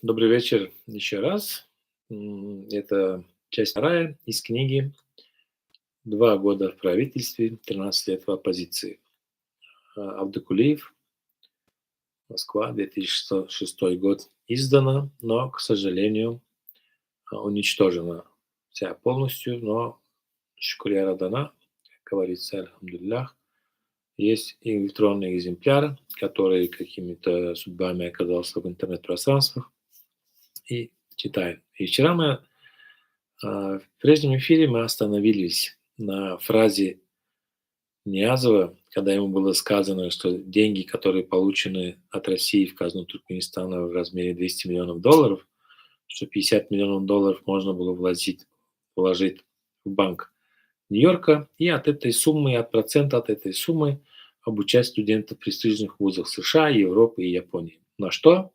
Добрый вечер еще раз. Это часть вторая из книги «Два года в правительстве, 13 лет в оппозиции». Абдукулиев, Москва, 2006 год. Издана, но, к сожалению, уничтожена вся полностью, но шукрия радана, как говорится, альхамдулиллях. Есть и электронный экземпляр, который какими-то судьбами оказался в интернет-пространствах, и читаем. И вчера в прежнем эфире мы остановились на фразе Ниязова, когда ему было сказано, что деньги, которые получены от России в казну Туркменистана в размере 200 миллионов долларов, что 50 миллионов долларов можно было вложить в банк Нью-Йорка, и от этой суммы, от процента от этой суммы обучать студентов в престижных вузах США, Европы и Японии. На что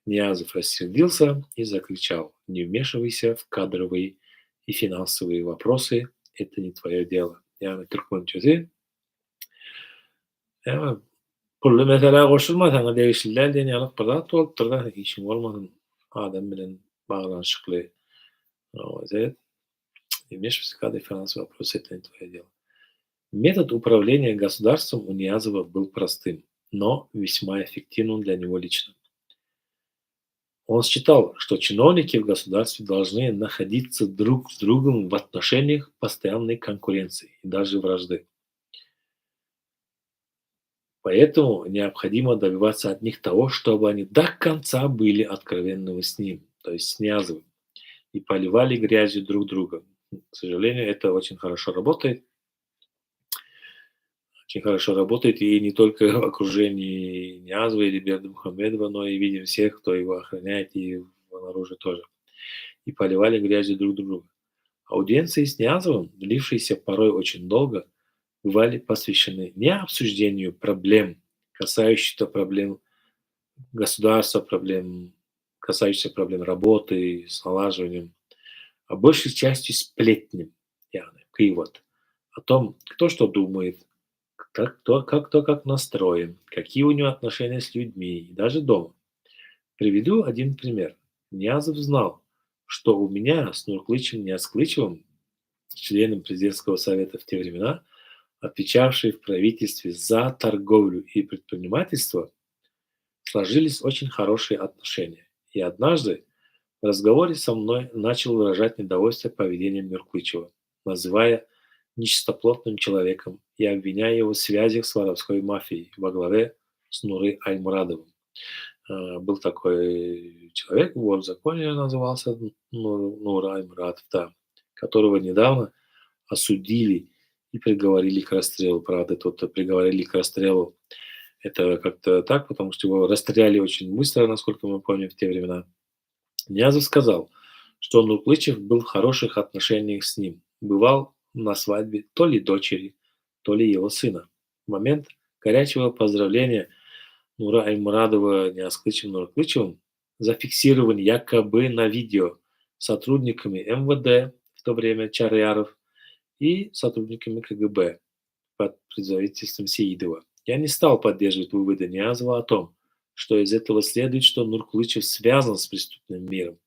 Ниязов рассердился и закричал: «Не вмешивайся в кадровые и финансовые вопросы, это не твое дело». Yani Türkmen sözü. Ama pullu mesela koşulma sana değişiklikler diýen ýaly pırat bolup durda işiň bolmasyn adam bilen baglanşykly. Зет не вмешивайся в кадровые и финансовые вопросы, это не твое дело. Метод управления государством у Ниязова был простым, но весьма эффективным для него лично. Он считал, что чиновники в государстве должны находиться друг с другом в отношениях постоянной конкуренции и даже вражды. Поэтому необходимо добиваться от них того, чтобы они до конца были откровенны с ним, то есть с Ниязовым, и поливали грязью друг друга. К сожалению, это очень хорошо работает. Очень хорошо работает и не только в окружении Ниязова или Бердымухамедова, но и видим всех, кто его охраняет, и снаружи тоже. И поливали грязью друг друга. Аудиенции с Ниязовым, длившиеся порой очень долго, бывали посвящены не обсуждению проблем, касающихся проблем государства, касающихся проблем работы, с налаживанием, а большей частью сплетням, кыйвот, о том, кто что думает, кто как настроен, какие у него отношения с людьми и даже дома. Приведу один пример. Ниязов знал, что у меня с Нурклычем Ниязклычевым, членом президентского совета в те времена, отвечавший в правительстве за торговлю и предпринимательство, сложились очень хорошие отношения. И однажды в разговоре со мной начал выражать недовольство поведением Нурклычева, называя нечистоплотным человеком и обвиняя его в связях с воровской мафией во главе с Нурой Аймурадовым. Был такой человек, вор в законе назывался Нур Аймурадов, да, которого недавно осудили и приговорили к расстрелу. Правда, тот приговорили к расстрелу. Это как-то так, потому что его расстреляли очень быстро, насколько мы помним, в те времена. Ниязов сказал, что Нурклычев был в хороших отношениях с ним. Бывал на свадьбе то ли дочери, то ли его сына. В момент горячего поздравления Нура Аймурадова Ниязклычем Нурклычевым зафиксирован якобы на видео сотрудниками МВД, в то время Чарьяров, и сотрудниками КГБ под предводительством Сеидова. Я не стал поддерживать выводы Ниязова о том, что из этого следует, что Нурклычев связан с преступным миром.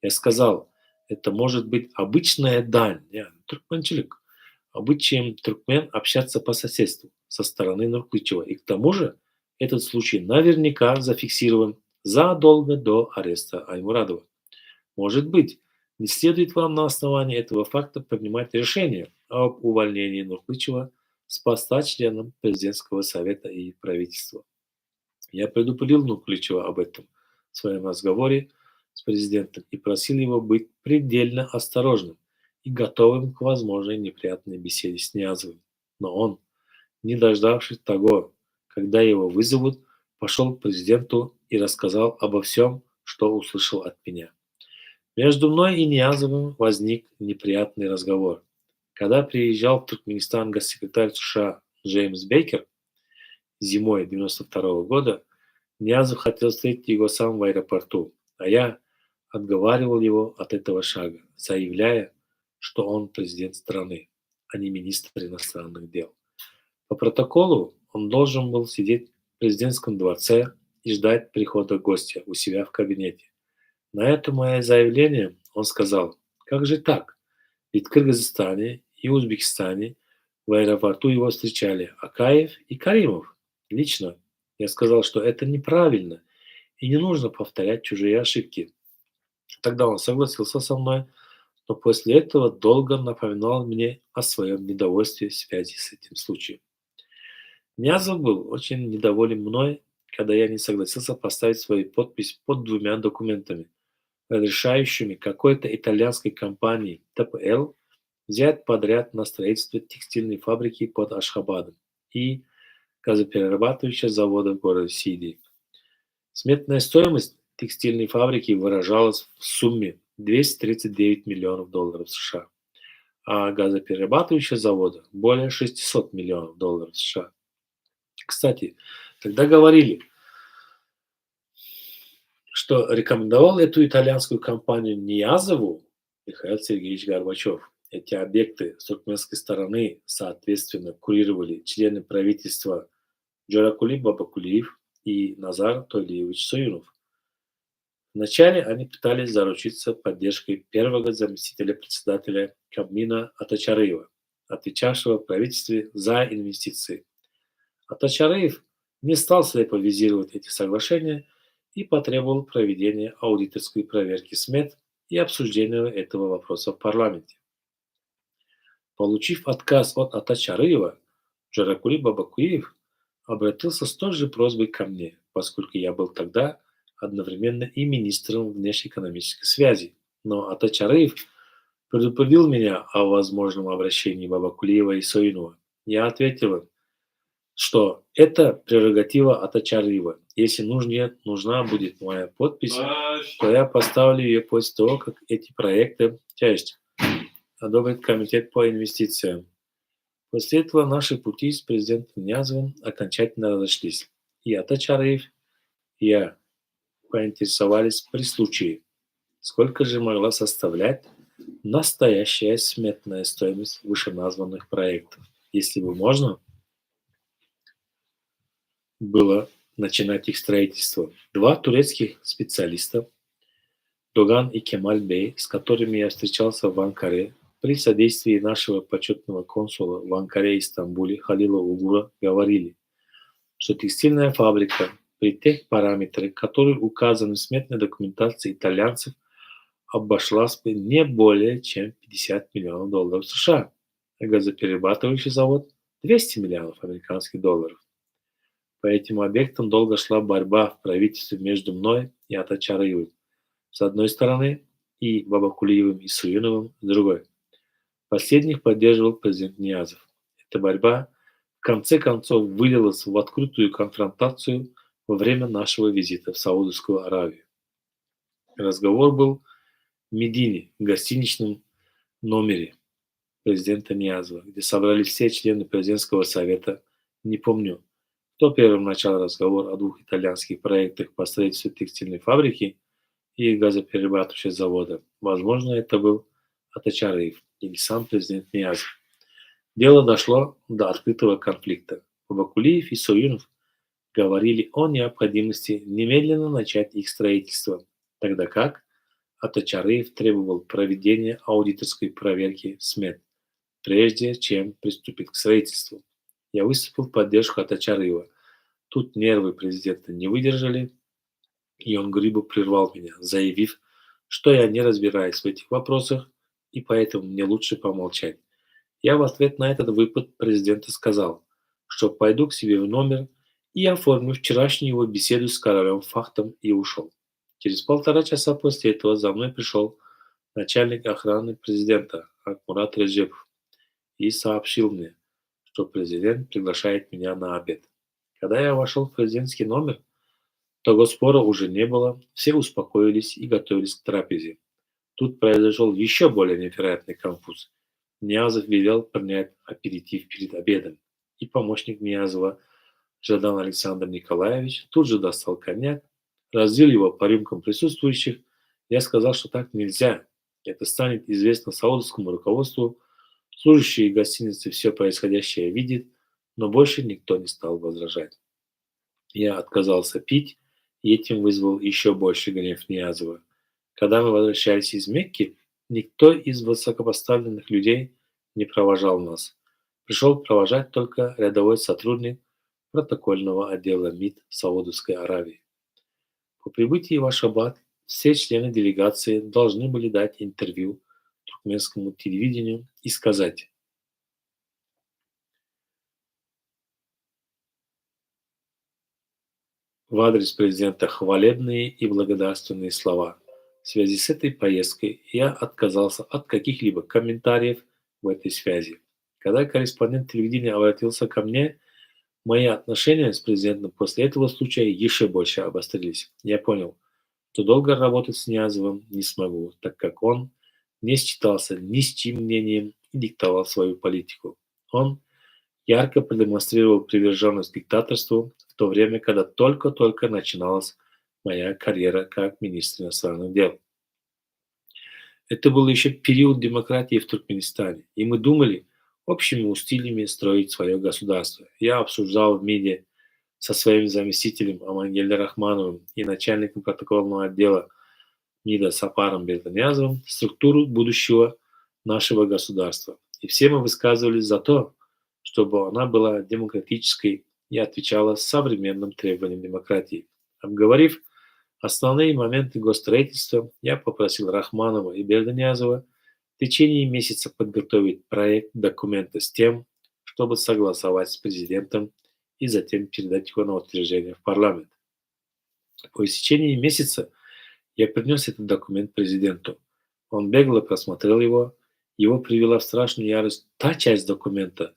Я сказал, это может быть обычная дань, туркменчилик, обычаем туркмен общаться по соседству со стороны Нурклычева. И к тому же этот случай наверняка зафиксирован задолго до ареста Аймурадова. Может быть, не следует вам на основании этого факта принимать решение об увольнении Нурклычева с поста членом президентского совета и правительства. Я предупредил Нурклычева об этом в своем разговоре с президентом и просил его быть предельно осторожным и готовым к возможной неприятной беседе с Ниязовым. Но он, не дождавшись того, когда его вызовут, пошел к президенту и рассказал обо всем, что услышал от меня. Между мной и Ниязовым возник неприятный разговор. Когда приезжал в Туркменистан госсекретарь США Джеймс Бейкер зимой 1992 года, Ниязов хотел встретить его сам в аэропорту, а я отговаривал его от этого шага, заявляя, что он президент страны, а не министр иностранных дел. По протоколу он должен был сидеть в президентском дворце и ждать прихода гостя у себя в кабинете, На это мое заявление он сказал: «Как же так? Ведь в Кыргызстане и Узбекистане в аэропорту его встречали Акаев и Каримов. Лично я сказал, что это неправильно и не нужно повторять чужие ошибки. Тогда он согласился со мной, но после этого долго напоминал мне о своем недовольстве в связи с этим случаем. Нязов был очень недоволен мной, когда я не согласился поставить свою подпись под двумя документами, разрешающими какой-то итальянской компании ТПЛ взять подряд на строительство текстильной фабрики под Ашхабадом и газоперерабатывающего завода в городе Сиди. Сметная стоимость текстильной фабрики выражалась в сумме 239 миллионов долларов США, а газоперерабатывающего завода более 600 миллионов долларов США. Кстати, тогда говорили, что рекомендовал эту итальянскую компанию Ниязову Михаил Сергеевич Горбачев. Эти объекты с туркменской стороны, соответственно, курировали члены правительства Джоракули Бабакулиев и Назар Толиевич Союнов. Вначале они пытались заручиться поддержкой первого заместителя председателя Кабмина Атачареева, отвечавшего в правительстве за инвестиции. Атачареев не стал слепо визировать эти соглашения и потребовал проведения аудиторской проверки СМЕТ и обсуждения этого вопроса в парламенте. Получив отказ от Атачареева, Джаракули Бабакуев обратился с той же просьбой ко мне, поскольку я был тогда одновременно и министром внешнеэкономической связи. Но Атачареев предупредил меня о возможном обращении Бабакулиева и Соинова. Я ответил им, что это прерогатива Атачареева. Если нужна будет моя подпись, то я поставлю ее после того, как эти проекты одобрит Комитет по инвестициям. После этого наши пути с президентом Ниязовым окончательно разошлись. И Атачареев, и я поинтересовались при случае, сколько же могла составлять настоящая сметная стоимость вышеназванных проектов. Если бы можно было начинать их строительство. Два турецких специалиста, Доган и Кемаль Бей, с которыми я встречался в Анкаре, при содействии нашего почетного консула в Анкаре и Стамбуле Халила Угура, говорили, что текстильная фабрика при тех параметрах, которые указаны в сметной документации итальянцев, обошлась бы не более чем 50 миллионов долларов США, а газоперерабатывающий завод – 200 миллионов американских долларов. По этим объектам долго шла борьба в правительстве между мной и Атачареевым с одной стороны и Бабакулиевым и Суюновым с другой. Последних поддерживал президент Ниязов. Эта борьба в конце концов вылилась в открытую конфронтацию во время нашего визита в Саудовскую Аравию. Разговор был в Медине, в гостиничном номере президента Ниязова, где собрались все члены президентского совета. Не помню, кто первым начал разговор о двух итальянских проектах по строительству текстильной фабрики и газоперерабатывающего завода. Возможно, это был Атачареев или сам президент Ниязов. Дело дошло до открытого конфликта. Бабакулиев и Союнов говорили о необходимости немедленно начать их строительство, тогда как Атачареев требовал проведения аудиторской проверки СМЕТ, прежде чем приступить к строительству. Я выступил в поддержку Атачареева. Тут нервы президента не выдержали, и он грубо прервал меня, заявив, что я не разбираюсь в этих вопросах, и поэтому мне лучше помолчать. Я в ответ на этот выпад президента сказал, что пойду к себе в номер и оформлю вчерашнюю его беседу с королем Фахтом и ушел. Через 1,5 часа после этого за мной пришел начальник охраны президента Акмурат Реджепов и сообщил мне, что президент приглашает меня на обед. Когда я вошел в президентский номер, того спора уже не было, все успокоились и готовились к трапезе. Тут произошел еще более невероятный конфуз. Ниязов велел принять аперитив перед обедом, и помощник Ниязова, Жадан Александр Николаевич, тут же достал коньяк, разлил его по рюмкам присутствующих. Я сказал, что так нельзя. Это станет известно саудовскому руководству. Служащие гостиницы все происходящее видят, но больше никто не стал возражать. Я отказался пить, и этим вызвал еще больше гнев Ниязова. Когда мы возвращались из Мекки, никто из высокопоставленных людей не провожал нас. Пришел провожать только рядовой сотрудник протокольного отдела МИД Саудовской Аравии. По прибытии в Ашхабад все члены делегации должны были дать интервью туркменскому телевидению и сказать в адрес президента хвалебные и благодарственные слова. В связи с этой поездкой я отказался от каких-либо комментариев в этой связи. Когда корреспондент телевидения обратился ко мне, мои отношения с президентом после этого случая еще больше обострились. Я понял, что долго работать с Ниязовым не смогу, так как он не считался ни с чьим мнением и диктовал свою политику. Он ярко продемонстрировал приверженность диктаторству в то время, когда только-только начиналась моя карьера как министр иностранных дел. Это был еще период демократии в Туркменистане, и мы думали общими усилиями строить свое государство. Я обсуждал в МИДе со своим заместителем Амангелем Рахмановым и начальником протокольного отдела МИДа Сапаром Берданязовым структуру будущего нашего государства. И все мы высказывались за то, чтобы она была демократической и отвечала современным требованиям демократии. Обговорив основные моменты госстроительства, я попросил Рахманова и Берданязова в течение месяца подготовить проект документа с тем, чтобы согласовать с президентом и затем передать его на утверждение в парламент. По истечении месяца я принес этот документ президенту. Он бегло просмотрел его. Его привела в страшную ярость та часть документа,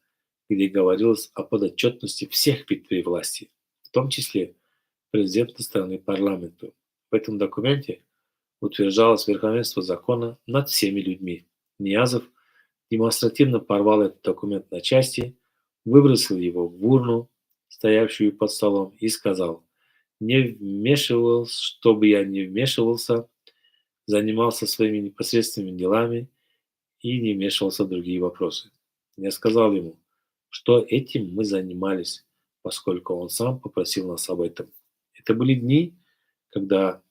где говорилось о подотчетности всех ветвей власти, в том числе президента страны парламенту. В этом документе утверждалось верховенство закона над всеми людьми. Ниязов демонстративно порвал этот документ на части, выбросил его в урну, стоявшую под столом, и сказал: «Не вмешивался, чтобы я не вмешивался, занимался своими непосредственными делами и не вмешивался в другие вопросы». Я сказал ему, что этим мы занимались, поскольку он сам попросил нас об этом. Это были дни, когда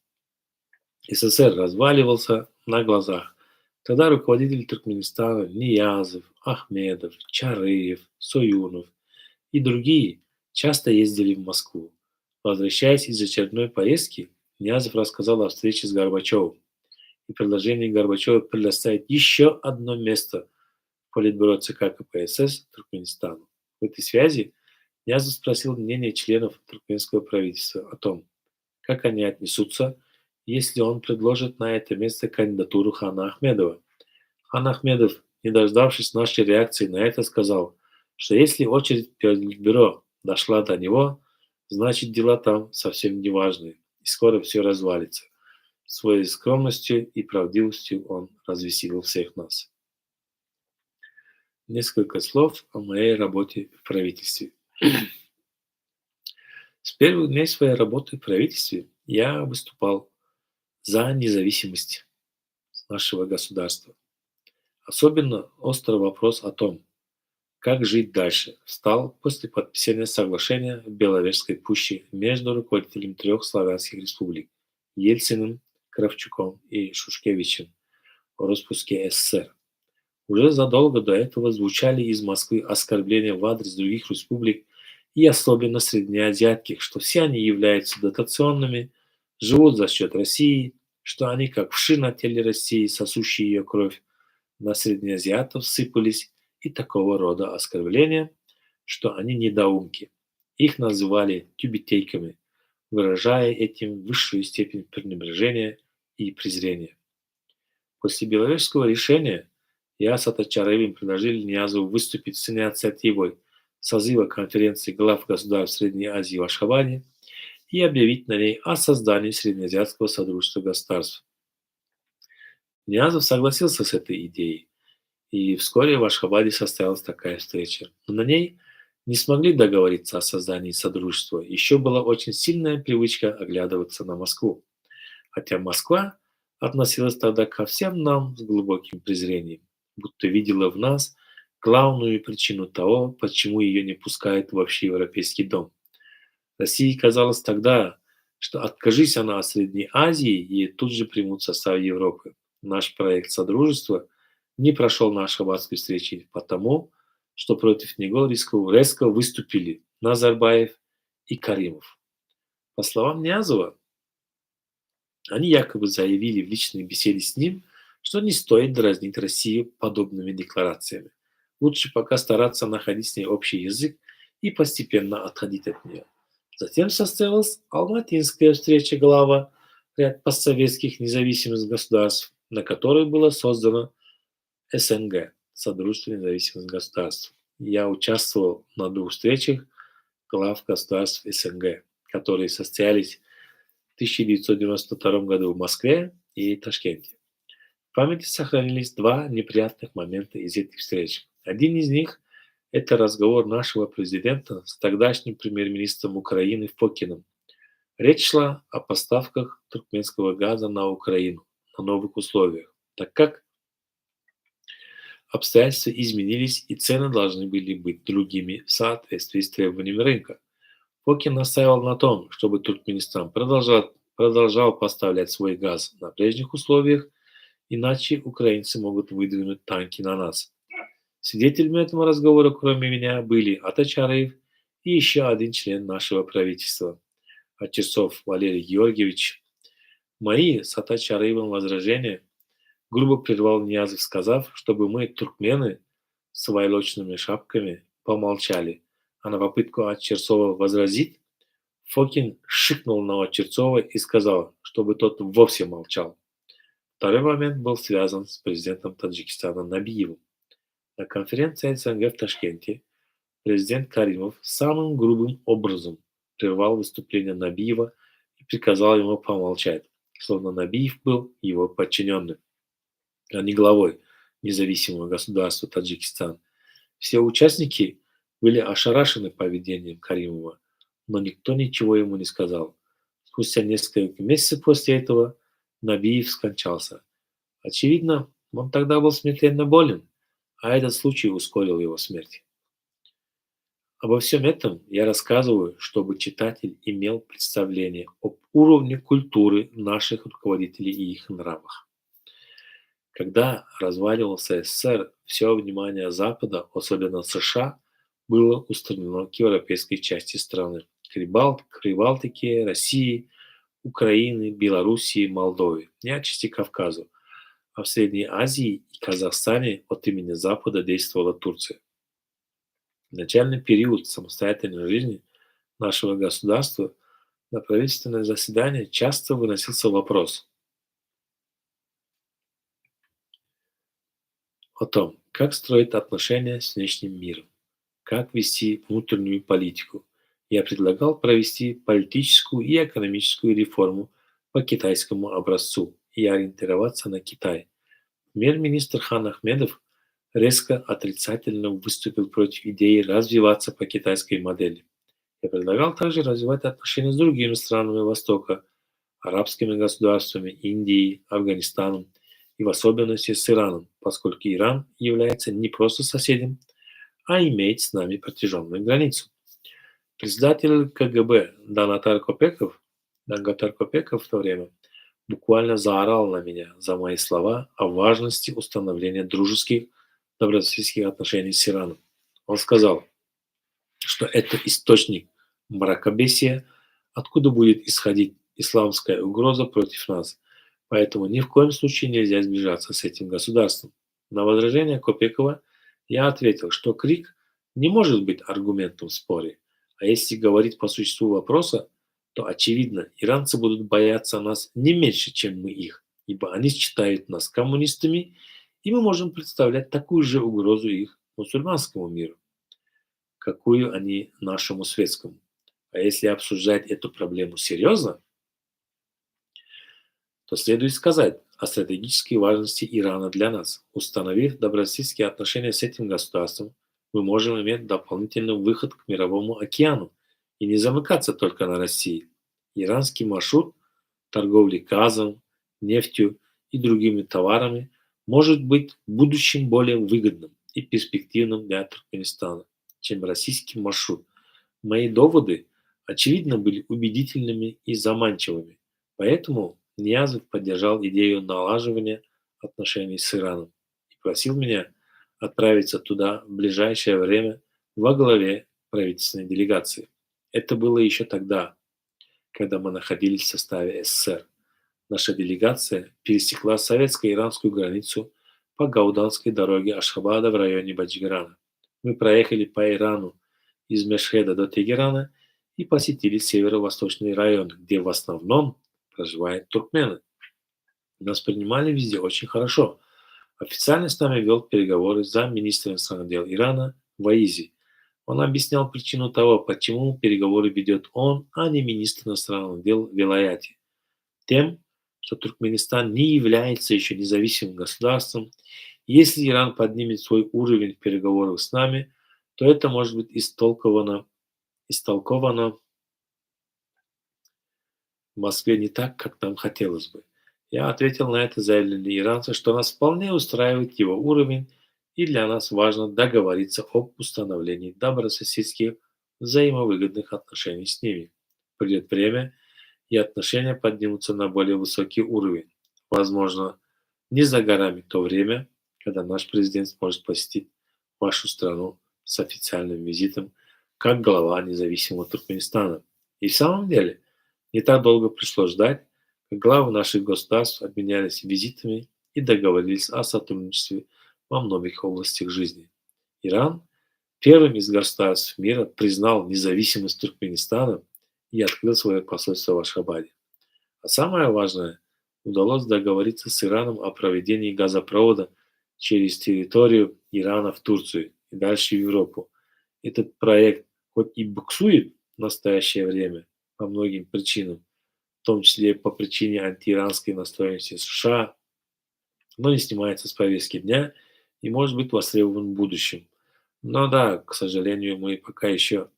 СССР разваливался на глазах. Тогда руководители Туркменистана Ниязов, Ахмедов, Чарыев, Союнов и другие часто ездили в Москву. Возвращаясь из очередной поездки, Ниязов рассказал о встрече с Горбачевым и предложении Горбачева предоставить еще одно место в Политбюро ЦК КПСС Туркменистану. В этой связи Ниязов спросил мнение членов туркменского правительства о том, как они отнесутся, если он предложит на это место кандидатуру Хана Ахмедова. Хан Ахмедов, не дождавшись нашей реакции на это, сказал, что если очередь в Политбюро дошла до него, значит дела там совсем не важные, и скоро все развалится. Своей скромностью и правдивостью он развеселил всех нас. Несколько слов о моей работе в правительстве. С первых дней своей работы в правительстве я выступал за независимость нашего государства. Особенно острый вопрос о том, как жить дальше, встал после подписания соглашения в Беловежской пуще между руководителями трех славянских республик – Ельциным, Кравчуком и Шушкевичем о распуске СССР. Уже задолго до этого звучали из Москвы оскорбления в адрес других республик и особенно среднеазиатских, что все они являются дотационными, живут за счет России, что они как вши на теле России, сосущие ее кровь, на среднеазиатов сыпались и такого рода оскорбления, что они недоумки. Их называли тюбетейками, выражая этим высшую степень пренебрежения и презрения. После Беловежского решения я с Атачаровым предложили Ниязову выступить с инициативой созыва конференции глав государств Средней Азии в Ашхабаде и объявить на ней о создании Среднеазиатского содружества государств. Ниязов согласился с этой идеей, и вскоре в Ашхабаде состоялась такая встреча. Но на ней не смогли договориться о создании содружества. Еще была очень сильная привычка оглядываться на Москву. Хотя Москва относилась тогда ко всем нам с глубоким презрением, будто видела в нас главную причину того, почему ее не пускают в общеевропейский дом. России казалось тогда, что откажись она от Средней Азии, и тут же примут в состав Европы. Наш проект Содружества не прошел на Ашхабадской встрече потому, что против него резко выступили Назарбаев и Каримов. По словам Ниязова, они якобы заявили в личной беседе с ним, что не стоит дразнить Россию подобными декларациями. Лучше пока стараться находить с ней общий язык и постепенно отходить от нее. Затем состоялась Алматинская встреча глава ряд постсоветских независимых государств, на которой было создано СНГ, Содружество независимых государств. Я участвовал на 2 встречах глав государств СНГ, которые состоялись в 1992 году в Москве и Ташкенте. В памяти сохранились два неприятных момента из этих встреч. Один из них – это разговор нашего президента с тогдашним премьер-министром Украины Фокиным. Речь шла о поставках туркменского газа на Украину на новых условиях, так как обстоятельства изменились и цены должны были быть другими в соответствии с требованиями рынка. Фокин настаивал на том, чтобы Туркменистан продолжал поставлять свой газ на прежних условиях, иначе украинцы могут выдвинуть танки на нас. Свидетелями этого разговора, кроме меня, были Атачараев и еще один член нашего правительства, Отчесов Валерий Георгиевич. Мои с Атачараевым возражения грубо прервал Ниязов, сказав, чтобы мы, туркмены, с войлочными шапками, помолчали. А на попытку Отчерцова возразить, Фокин шикнул на Отчерцова и сказал, чтобы тот вовсе молчал. Второй момент был связан с президентом Таджикистана Набиевым. На конференции СНГ в Ташкенте президент Каримов самым грубым образом прервал выступление Набиева и приказал ему помолчать, словно Набиев был его подчиненным, а не главой независимого государства Таджикистан. Все участники были ошарашены поведением Каримова, но никто ничего ему не сказал. Спустя несколько месяцев после этого Набиев скончался. Очевидно, он тогда был смертельно болен, а этот случай ускорил его смерть. Обо всем этом я рассказываю, чтобы читатель имел представление об уровне культуры наших руководителей и их нравах. Когда разваливался СССР, все внимание Запада, особенно США, было устремлено к европейской части страны, к Прибалтике, России, Украины, Белоруссии, Молдове и отчасти Кавказу. А в Средней Азии и Казахстане от имени Запада действовала Турция. В начальный период самостоятельной жизни нашего государства на правительственное заседание часто выносился вопрос о том, как строить отношения с внешним миром, как вести внутреннюю политику. Я предлагал провести политическую и экономическую реформу по китайскому образцу и ориентироваться на Китай. Премьер-министр Хан Ахмедов резко отрицательно выступил против идеи развиваться по китайской модели. Я предлагал также развивать отношения с другими странами Востока, арабскими государствами, Индией, Афганистаном и в особенности с Ираном, поскольку Иран является не просто соседем, а имеет с нами протяженную границу. Председатель КГБ Дангатар Копеков в то время буквально заорал на меня за мои слова о важности установления дружеских добрососедских отношений с Ираном. Он сказал, что это источник мракобесия, откуда будет исходить исламская угроза против нас. Поэтому ни в коем случае нельзя сближаться с этим государством. На возражение Копекова я ответил, что крик не может быть аргументом в споре. А если говорить по существу вопроса, то очевидно, иранцы будут бояться нас не меньше, чем мы их, ибо они считают нас коммунистами, и мы можем представлять такую же угрозу их мусульманскому миру, какую они нашему светскому. А если обсуждать эту проблему серьезно, то следует сказать о стратегической важности Ирана для нас. Установив добрососедские отношения с этим государством, мы можем иметь дополнительный выход к Мировому океану и не замыкаться только на России. Иранский маршрут торговли газом, нефтью и другими товарами может быть в будущем более выгодным и перспективным для Туркменистана, чем российский маршрут. Мои доводы очевидно, были убедительными и заманчивыми. Поэтому Ниязов поддержал идею налаживания отношений с Ираном и просил меня отправиться туда в ближайшее время во главе правительственной делегации. Это было еще тогда, когда мы находились в составе СССР. Наша делегация пересекла советско-иранскую границу по Гауданской дороге Ашхабада в районе Баджиграна. Мы проехали по Ирану из Мешхеда до Тегерана и посетили северо-восточный район, где в основном проживают туркмены. Нас принимали везде очень хорошо. Официально с нами вел переговоры замминистра иностранных дел Ирана Ваизи. Он объяснял причину того, почему переговоры ведет он, а не министр иностранных дел Вилаяти. Тем, что Туркменистан не является еще независимым государством. Если Иран поднимет свой уровень переговоров с нами, то это может быть истолковано в Москве не так, как нам хотелось бы. Я ответил на это заявление иранца, что нас вполне устраивает его уровень, и для нас важно договориться об установлении добрососедских взаимовыгодных отношений с ними. Придет время, и отношения поднимутся на более высокий уровень. Возможно, не за горами то время, когда наш президент сможет посетить вашу страну с официальным визитом как глава независимого Туркменистана. И в самом деле, не так долго пришлось ждать, как главы наших государств обменялись визитами и договорились о сотрудничестве во многих областях жизни. Иран первым из государств мира признал независимость Туркменистана и открыл свое посольство в Ашхабаде. А самое важное, удалось договориться с Ираном о проведении газопровода через территорию Ирана в Турцию и дальше в Европу. Этот проект хоть и буксует в настоящее время по многим причинам, в том числе по причине антииранской настроенности США, но не снимается с повестки дня и может быть востребован в будущем. Но да, к сожалению, мы пока еще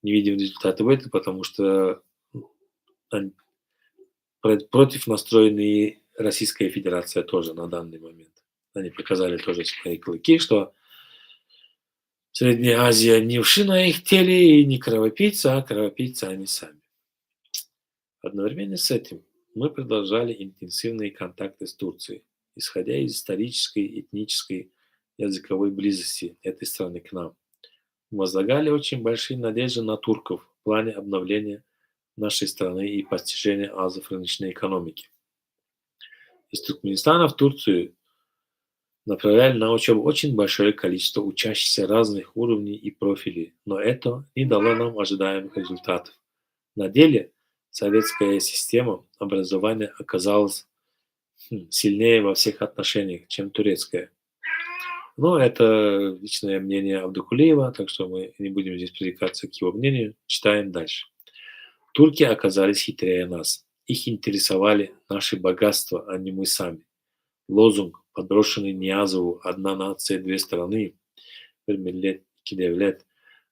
не видим результатов этого, потому что ан- против настроена и Российская Федерация тоже на данный момент. Они показали тоже свои клыки, что Средняя Азия не вши на их теле и не кровопийцы, а кровопийцы они сами. Одновременно с этим мы продолжали интенсивные контакты с Турцией, исходя из исторической, этнической, языковой близости этой страны к нам. Возлагали очень большие надежды на турков в плане обновления нашей страны и постижения азов рыночной экономики. Из Туркменистана в Турцию направляли на учебу очень большое количество учащихся разных уровней и профилей, но это не дало нам ожидаемых результатов. На деле советская система образования оказалась сильнее во всех отношениях, чем турецкая. Но это личное мнение Абдукулеева, так что мы не будем здесь пререкаться к его мнению. Читаем дальше. Турки оказались хитрее нас. Их интересовали наши богатства, а не мы сами. Лозунг, подброшенный Ниязову «Одна нация, две страны», «Миллет, Кидевлет»,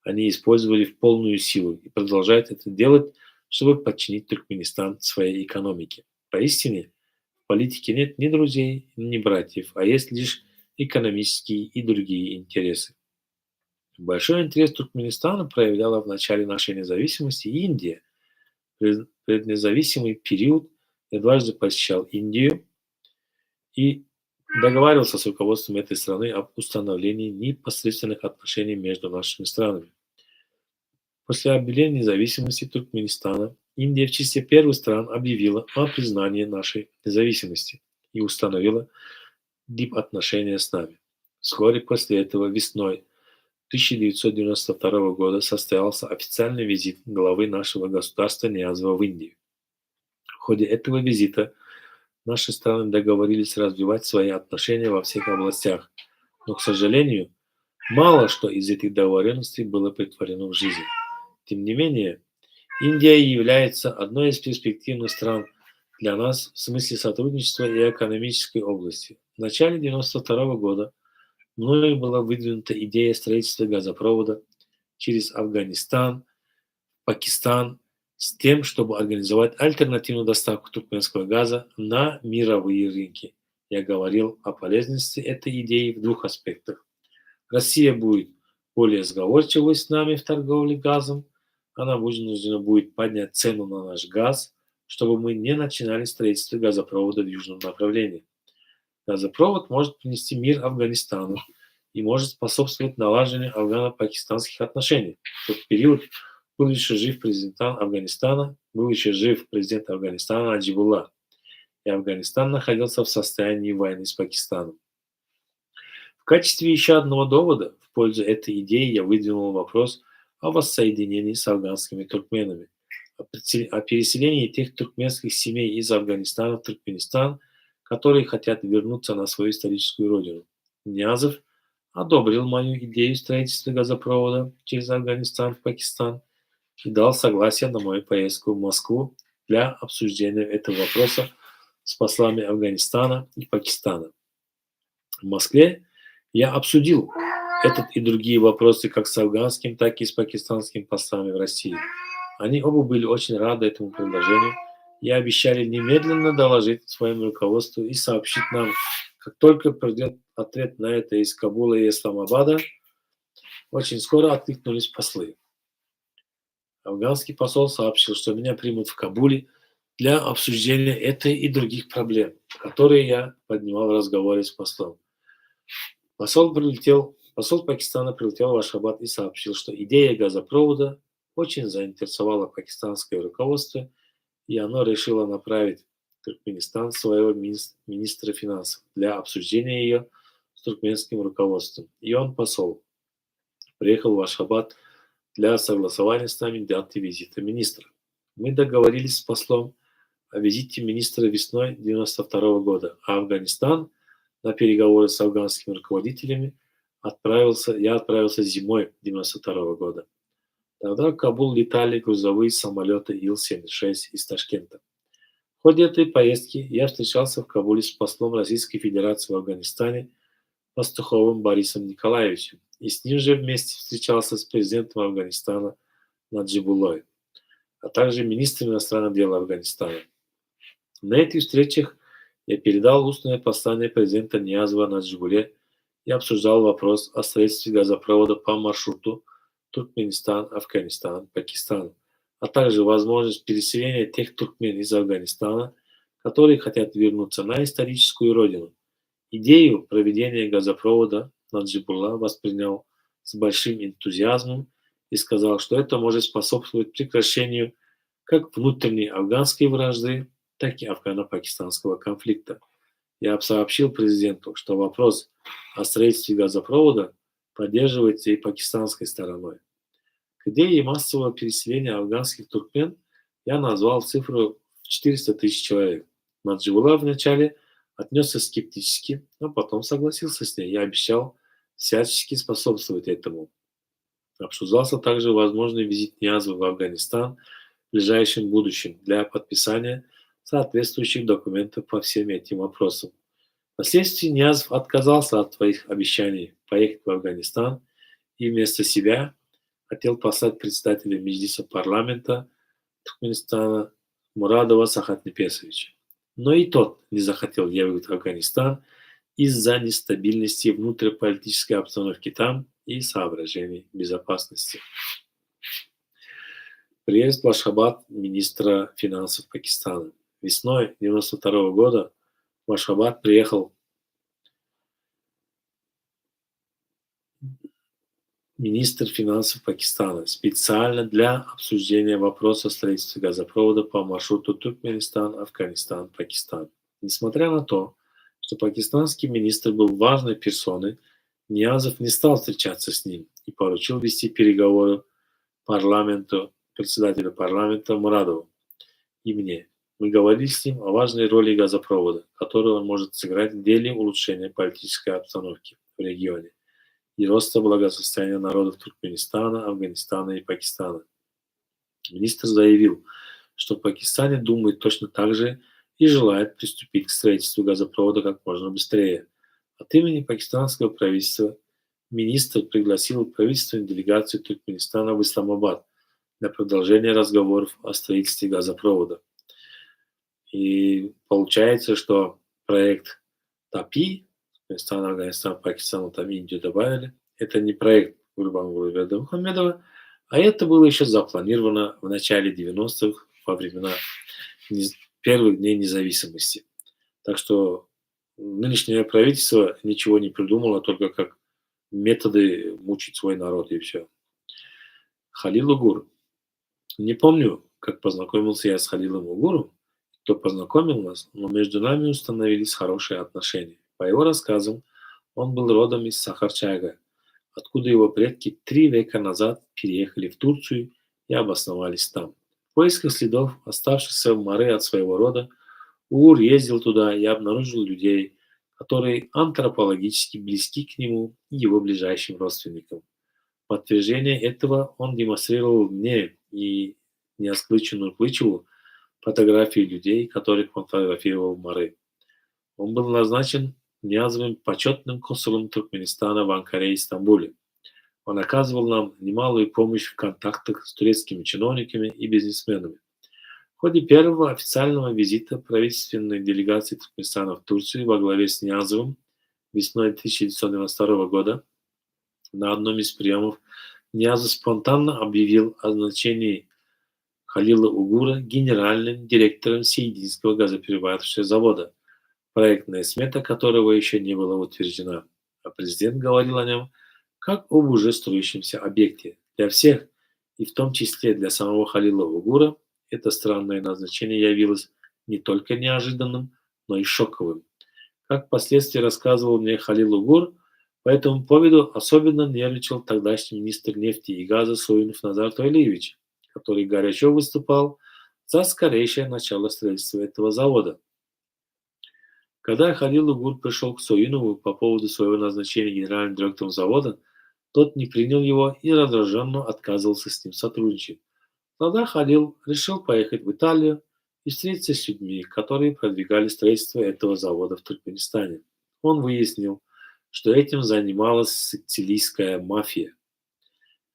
они использовали в полную силу и продолжают это делать, чтобы подчинить Туркменистан своей экономике. Поистине, в политике нет ни друзей, ни братьев, а есть лишь экономические и другие интересы. Большой интерес Туркменистана проявляла в начале нашей независимости Индия. Преднезависимый период я дважды посещал Индию и договаривался с руководством этой страны об установлении непосредственных отношений между нашими странами. После объявления независимости Туркменистана Индия в числе первых стран объявила о признании нашей независимости и установила дипотношения с нами. Вскоре после этого весной 1992 года состоялся официальный визит главы нашего государства Ниязова в Индию. В ходе этого визита наши страны договорились развивать свои отношения во всех областях, но, к сожалению, мало что из этих договоренностей было претворено в жизнь. Тем не менее, Индия является одной из перспективных стран для нас в смысле сотрудничества и экономической области. В начале 1992 года мною была выдвинута идея строительства газопровода через Афганистан, Пакистан с тем, чтобы организовать альтернативную доставку туркменского газа на мировые рынки. Я говорил о полезности этой идеи в двух аспектах. Россия будет более сговорчивой с нами в торговле газом, она вынуждена будет поднять цену на наш газ, чтобы мы не начинали строительство газопровода в южном направлении. Газопровод может принести мир Афганистану и может способствовать налаживанию афгано-пакистанских отношений. В тот период был еще жив президент Афганистана Наджибулла, и Афганистан находился в состоянии войны с Пакистаном. В качестве еще одного довода в пользу этой идеи я выдвинул вопрос о воссоединении с афганскими туркменами, о переселении тех туркменских семей из Афганистана в Туркменистан, которые хотят вернуться на свою историческую родину. Ниязов одобрил мою идею строительства газопровода через Афганистан в Пакистан и дал согласие на мою поездку в Москву для обсуждения этого вопроса с послами Афганистана и Пакистана. В Москве я обсудил этот и другие вопросы как с афганским, так и с пакистанским послами в России. Они оба были очень рады этому предложению и обещали немедленно доложить своему руководству и сообщить нам, как только придет ответ на это из Кабула и Исламабада. Очень скоро откликнулись послы. Афганский посол сообщил, что меня примут в Кабуле для обсуждения этой и других проблем, которые я поднимал в разговоре с послом. Посол Пакистана прилетел в Ашхабад и сообщил, что идея газопровода очень заинтересовала пакистанское руководство, и оно решило направить в Туркменистан своего министра финансов для обсуждения ее с туркменским руководством. И он, посол, приехал в Ашхабад для согласования с нами даты визита министра. Мы договорились с послом о визите министра весной 1992 года, а Афганистан на переговоры с афганскими руководителями я отправился зимой 1992 года. Тогда в Кабул летали грузовые самолеты Ил-76 из Ташкента. В ходе этой поездки я встречался в Кабуле с послом Российской Федерации в Афганистане Пастуховым Борисом Николаевичем, и с ним же вместе встречался с президентом Афганистана Наджибуллой, а также министром иностранных дел Афганистана. На этих встречах я передал устное послание президента Ниязова Наджибулле и обсуждал вопрос о строительстве газопровода по маршруту Туркменистан, Афганистан, Пакистан, а также возможность переселения тех туркмен из Афганистана, которые хотят вернуться на историческую родину. Идею проведения газопровода Наджибулла воспринял с большим энтузиазмом и сказал, что это может способствовать прекращению как внутренней афганской вражды, так и афгано-пакистанского конфликта. Я сообщил президенту, что вопрос о строительстве газопровода поддерживается и пакистанской стороной. К идее массового переселения афганских туркмен я назвал цифру в 400 тысяч человек. Наджибулла вначале отнесся скептически, но потом согласился с ней и обещал всячески способствовать этому. Обсуждался также возможный визит Ниязова в Афганистан в ближайшем будущем для подписания соответствующих документов по всем этим вопросам. Впоследствии Ниязов отказался от своих обещаний поехать в Афганистан и вместо себя хотел послать председателя Меджлиса парламента Туркменистана Мурадова Сахатнепесовича. Но и тот не захотел ехать в Афганистан из-за нестабильности внутриполитической обстановки там и соображений безопасности. Приезд в Ашхабад министра финансов Пакистана. Весной 1992 года в Ашхабад приехал министр финансов Пакистана специально для обсуждения вопроса строительства газопровода по маршруту Туркменистан, Афганистан, Пакистан. Несмотря на то, что пакистанский министр был важной персоной, Ниязов не стал встречаться с ним и поручил вести переговоры председателю парламента Мурадову и мне. Мы говорили с ним о важной роли газопровода, которую он может сыграть в деле улучшения политической обстановки в регионе и роста благосостояния народов Туркменистана, Афганистана и Пакистана. Министр заявил, что в Пакистане думает точно так же и желает приступить к строительству газопровода как можно быстрее. От имени пакистанского правительства министр пригласил правительственную делегацию Туркменистана в Исламабад для продолжения разговоров о строительстве газопровода. И получается, что проект ТАПИ, Туркменистан, Афганистан, Пакистан, там Индию добавили, это не проект Гурбангулы Бердымухамедова, А это было еще запланировано в начале 90-х, во времена первых дней независимости. Так что нынешнее правительство ничего не придумало, только как методы мучить свой народ и все. Халил Угур. Не помню, как познакомился я с Халилом Угуром, кто познакомил нас, но между нами установились хорошие отношения. По его рассказам, он был родом из Сахарчага, откуда его предки 3 века назад переехали в Турцию и обосновались там. В поисках следов, оставшихся в море от своего рода, Угур ездил туда и обнаружил людей, которые антропологически близки к нему и его ближайшим родственникам. В подтверждение этого он демонстрировал мне и Ниязкылычу Нуркылычеву фотографии людей, которых он фотографировал в море. Он был назначен Ниязовым почетным консулом Туркменистана в Анкаре и Стамбуле. Он оказывал нам немалую помощь в контактах с турецкими чиновниками и бизнесменами. В ходе первого официального визита правительственной делегации Туркменистана в Турцию во главе с Ниязовым весной 1992 года на одном из приемов Ниязов спонтанно объявил о назначении Халила Угура генеральным директором Сейдинского газоперерабатывающего завода, проектная смета которого еще не была утверждена, а президент говорил о нем как об уже строящемся объекте. Для всех, и в том числе для самого Халила Угура, это странное назначение явилось не только неожиданным, но и шоковым. Как впоследствии рассказывал мне Халил Угур, по этому поводу особенно нервничал тогдашний министр нефти и газа Союнов Назар Тойлиевич, который горячо выступал за скорейшее начало строительства этого завода. Когда Халил Угур пришел к Союнову по поводу своего назначения генеральным директором завода, тот не принял его и раздраженно отказывался с ним сотрудничать. Тогда Халил решил поехать в Италию и встретиться с людьми, которые продвигали строительство этого завода в Туркменистане. Он выяснил, что этим занималась сицилийская мафия.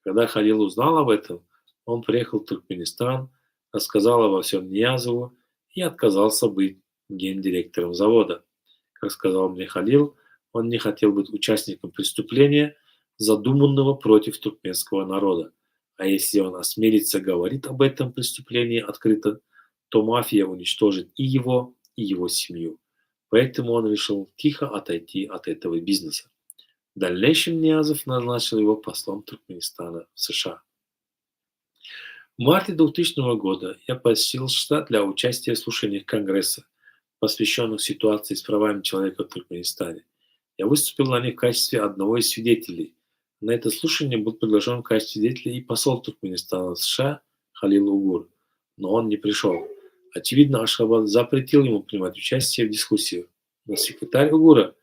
Когда Халил узнал об этом, он приехал в Туркменистан, рассказал обо всем Ниязову и отказался быть гендиректором завода. Как сказал мне Халил, он не хотел быть участником преступления, задуманного против туркменского народа. А если он осмелится говорить об этом преступлении открыто, то мафия уничтожит и его семью. Поэтому он решил тихо отойти от этого бизнеса. В дальнейшем Ниязов назначил его послом Туркменистана в США. В марте 2000 года я посетил штат для участия в слушаниях Конгресса, посвященных ситуации с правами человека в Туркменистане. Я выступил на них в качестве одного из свидетелей. На это слушание был приглашен в качестве свидетеля и посол Туркменистана в США Халил Угур, но он не пришел. Очевидно, Ашхабад запретил ему принимать участие в дискуссиях. Но секретарь Угура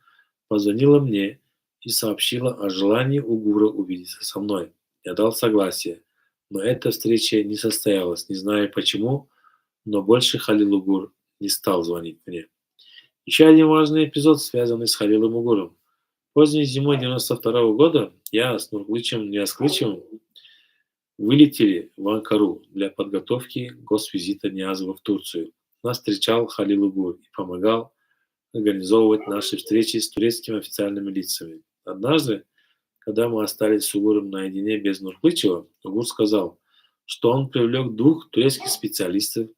позвонила мне и сообщила о желании Угура увидеться со мной. Я дал согласие, но эта встреча не состоялась, не знаю почему, но больше Халил Угур не стал звонить мне. Еще один важный эпизод, связанный с Халилом Угуром. Поздней зимой 92 года я с Нуркылычем Ниязкылычевым вылетели в Анкару для подготовки госвизита Ниязова в Турцию. Нас встречал Халил Угур и помогал организовывать наши встречи с турецкими официальными лицами. Однажды, когда мы остались с Угуром наедине без Нуркылычева, Угур сказал, что он привлек 2 турецких специалистов,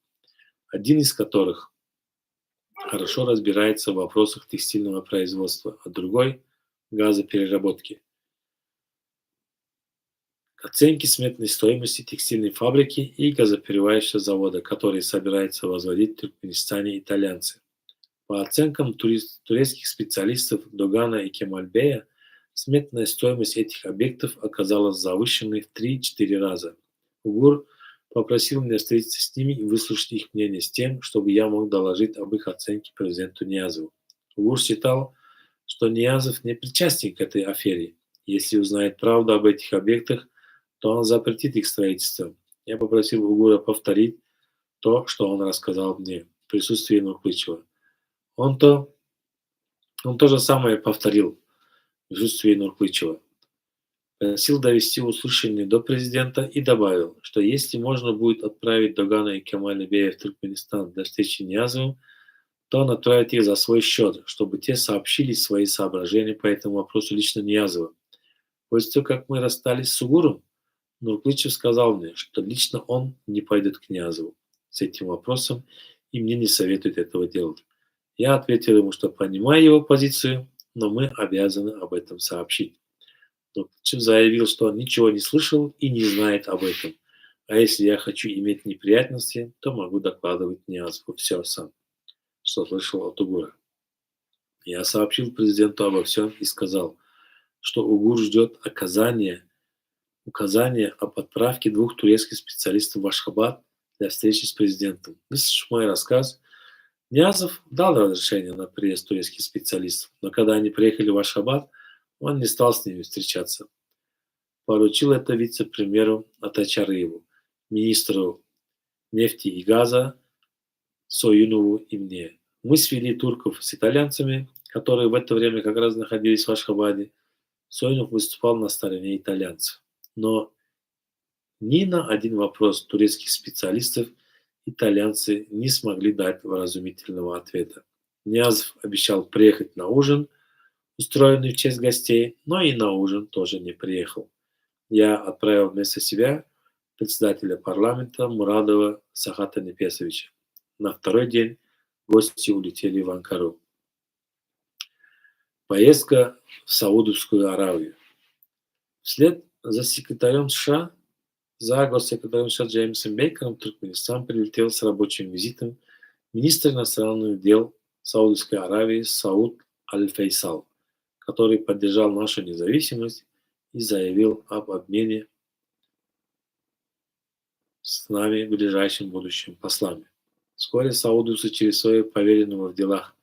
один из которых хорошо разбирается в вопросах текстильного производства, а другой – газопереработки. Оценки сметной стоимости текстильной фабрики и газоперерабатывающего завода, которые собираются возводить в Туркменистане итальянцы. По оценкам турецких специалистов Догана и Кемальбея, сметная стоимость этих объектов оказалась завышенной в 3-4 раза. Угур попросил меня встретиться с ними и выслушать их мнение с тем, чтобы я мог доложить об их оценке президенту Ниязову. Угур считал, что Ниязов не причастен к этой афере. Если узнает правду об этих объектах, то он запретит их строительство. Я попросил Угура повторить то, что он рассказал мне в присутствии Нуркылычева. Он то же самое повторил в присутствии Нуркылычева. Просил довести услышанное до президента и добавил, что если можно будет отправить Догана и Кемаль-Бея в Туркменистан для встречи с Ниязовым, то он отправит их за свой счет, чтобы те сообщили свои соображения по этому вопросу лично Ниязову. После того, как мы расстались с Угуром, Нурклычев сказал мне, что лично он не пойдет к Князеву с этим вопросом и мне не советует этого делать. Я ответил ему, что понимаю его позицию, но мы обязаны об этом сообщить. Нурклычев заявил, что он ничего не слышал и не знает об этом. А если я хочу иметь неприятности, то могу докладывать Князеву все сам, что слышал от Угура. Я сообщил президенту обо всем и сказал, что Угур ждет указания об отправке 2 турецких специалистов в Ашхабад для встречи с президентом. Выслушав мой рассказ, Ниязов дал разрешение на приезд турецких специалистов, но когда они приехали в Ашхабад, он не стал с ними встречаться. Поручил это вице-премьеру Атачараеву, министру нефти и газа Союнову и мне. Мы свели турков с итальянцами, которые в это время как раз находились в Ашхабаде. Союнов выступал на стороне итальянцев. Но ни на один вопрос турецких специалистов итальянцы не смогли дать вразумительного ответа. Ниязов обещал приехать на ужин, устроенный в честь гостей, но и на ужин тоже не приехал. Я отправил вместо себя председателя парламента Мурадова Сахата Непесовича. На второй день гости улетели в Анкару. Поездка в Саудовскую Аравию. Вслед за секретарем США, за госсекретарем США Джеймсом Бейкером в Туркменистан прилетел с рабочим визитом министр иностранных дел Саудовской Аравии Сауд Аль-Фейсал, который поддержал нашу независимость и заявил об обмене с нами в ближайшем будущем послами. Вскоре саудовцы через своего поверенного в делах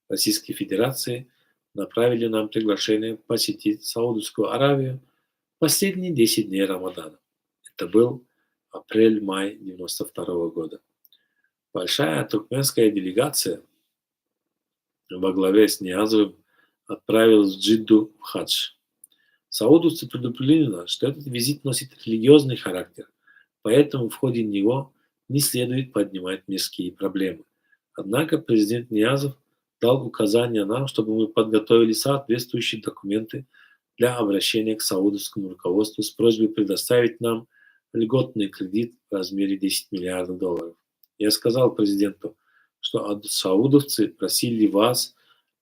Российской Федерации направили нам приглашение посетить Саудовскую Аравию последние 10 дней Рамадана. Это был апрель-май 1992 года. Большая туркменская делегация во главе с Ниязовым отправилась в Джидду в хадж. Саудовцы предупредили нас, что этот визит носит религиозный характер, поэтому в ходе него не следует поднимать мирские проблемы. Однако президент Ниязов дал указания нам, чтобы мы подготовили соответствующие документы для обращения к саудовскому руководству с просьбой предоставить нам льготный кредит в размере 10 миллиардов долларов. Я сказал президенту, что саудовцы просили вас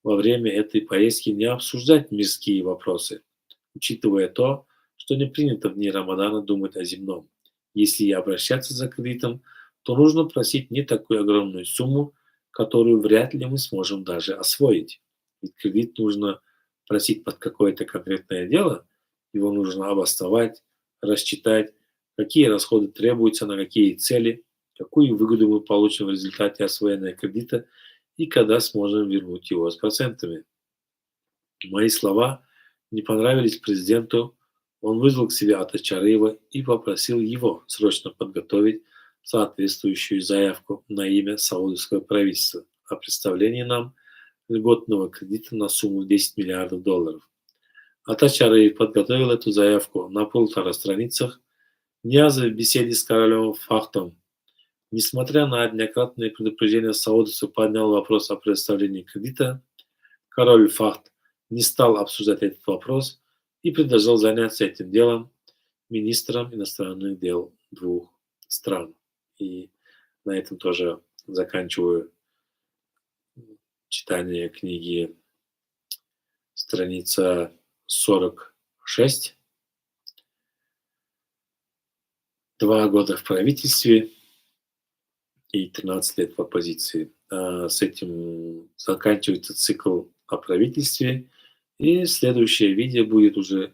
во время этой поездки не обсуждать мирские вопросы, учитывая то, что не принято в дни Рамадана думать о земном. Если и обращаться за кредитом, то нужно просить не такую огромную сумму, которую вряд ли мы сможем даже освоить. Ведь кредит нужно просить под какое-то конкретное дело, его нужно обосновать, рассчитать, какие расходы требуются на какие цели, какую выгоду мы получим в результате освоения кредита и когда сможем вернуть его с процентами. Мои слова не понравились президенту, он вызвал к себе Атачараева и попросил его срочно подготовить соответствующую заявку на имя саудовского правительства о представлении нам льготного кредита на сумму 10 миллиардов долларов. Атачараев подготовил эту заявку на 1,5 страницах. Ниязов в беседе с королем Фахтом, несмотря на однократные предупреждения саудовцев, поднял вопрос о предоставлении кредита. Король Фахт не стал обсуждать этот вопрос и предложил заняться этим делом министрам иностранных дел 2 стран. И на этом тоже заканчиваю читание книги, страница 46. 2 года в правительстве и 13 лет в оппозиции. С этим заканчивается цикл о правительстве. И следующее видео будет уже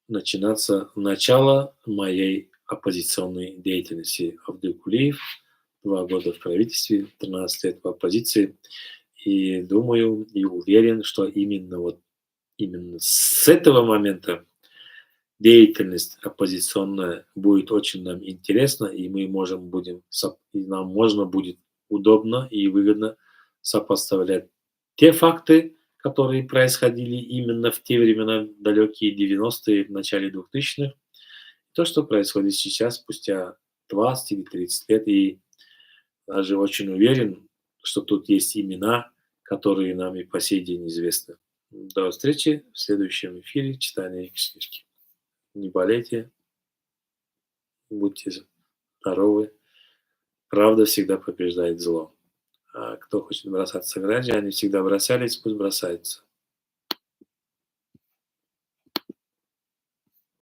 начинаться начало моей оппозиционной деятельности. Абдулкулиев, 2 года в правительстве, 13 лет в оппозиции. И думаю, и уверен, что именно с этого момента деятельность оппозиционная будет очень нам интересна, и нам можно будет удобно и выгодно сопоставлять те факты, которые происходили именно в те времена, далекие 90-е, в начале 2000-х, то, что происходит сейчас, спустя 20 или 30 лет, и даже очень уверен, что тут есть имена, которые нам и по сей день известны. До встречи в следующем эфире читания книжки. Не болейте. Будьте здоровы. Правда всегда побеждает зло. А кто хочет бросаться к грязи, они всегда бросались, пусть бросаются.